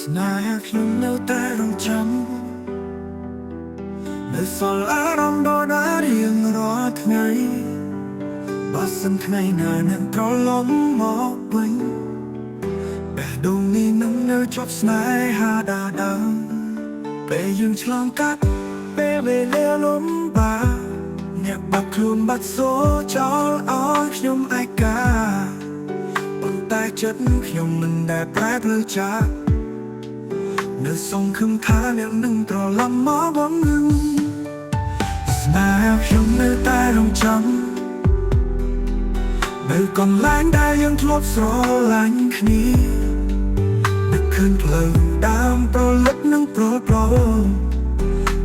ស្នេហាខ្ញុំនៅតែរងចាំនៅសល់អារម្មណ៍ដដែលរៀងរាល់ថ្ងៃបើសិនថ្ងៃណានឹងត្រឡប់មកវិញបេះដូងនេះនឹងនៅជាប់ស្នេហាដដែលពេលយើងឆ្លងកាត់ពេលវេលាលំបាកអ្នកបាត់ខ្លួនបាត់សូរចោលឲ្យខ្ញុំឯកាប៉ុន្តែចិត្តខ្ញុំមិនដែលប្រែប្រួលចាស់នៅសង្ឃឹមថាអ្នកនឹងត្រឡប់មកវិញស្នេហ៍ខ្ញុំនៅតែរងចាំនៅកន្លែងដែលយើងធ្លាប់ស្រឡាញ់គ្នានឹកឃើញផ្លូវដើមប្រលឹកនិងប្រលប្រ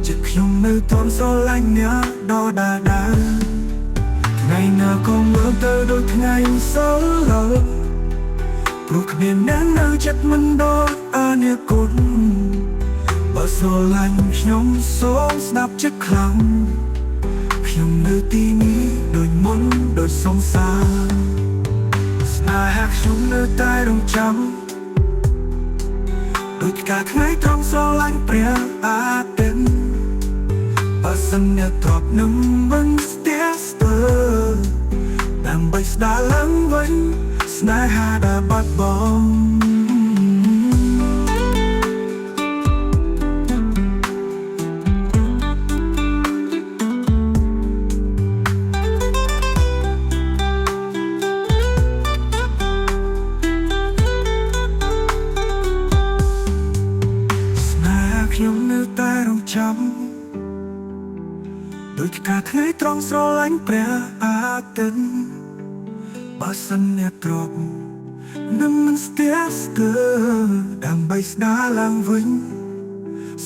ចិត្តខ្ញុំនៅទន់ស្រឡាញ់អ្នកដដែលថ្ងៃណាក៏មើលទៅដូចថ្ងៃសល់ឡើយព្រោះគ្មានអ្នកនៅចិត្តមិនដូចអនាគតបើស្រឡាញ់ខ្ញុំសូមស្ដាប់ចិត្តខ្លាំងខ្ញុំនៅទីនេះដូចមុនដូចសង្សារស្នេហាខ្ញុំនៅតែរងចាំដូចផ្កាថ្ងៃត្រង់ស្រឡាញ់ព្រះអាទិត្យបើសិនអ្នកទ្របនឹងមិនស្ទះស្ទើរដើម្បីស្ដារឡើងវិញស្នេហាដែលបាត់បង់ខ្ញុំនៅតែរងចាំដូចផ្កាថ្ងៃត្រង់ស្រឡាញ់ព្រះអាទិត្យបើសិនអ្នកទ្របនឹងមិនស្ទះស្ទើរដើម្បីស្ដារឡើងវិញ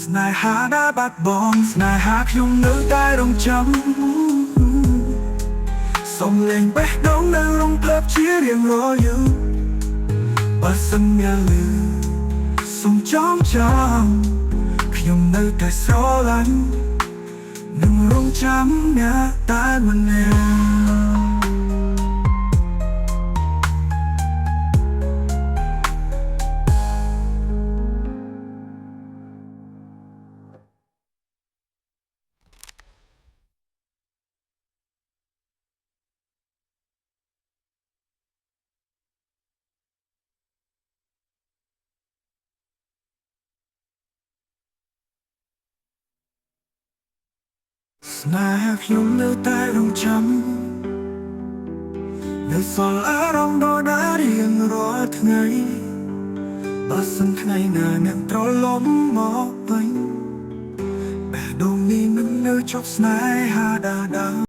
ស្នេហាដែលបាត់បង់ស្នេហាខ្ញុំនៅតែរងចាំសូមលេងបេះដូងនៅរងភ្លើបជារៀងរាល់យូរបើសិនអ្នកលឺសូមចងចាំខ្ញុំនៅតែស្រឡាញ់នឹងរងចាំអ្នកតែម្នាក់ស្នេហាខ្ញុំនៅតែរងចាំនៅសល់អារម្មណ៍ដដែលរៀងរាល់ថ្ងៃបើសិនថ្ងៃណាអ្នកត្រឡប់មកវិញបេះដូងនេះនឹងនៅជាប់ស្នេហាដដែល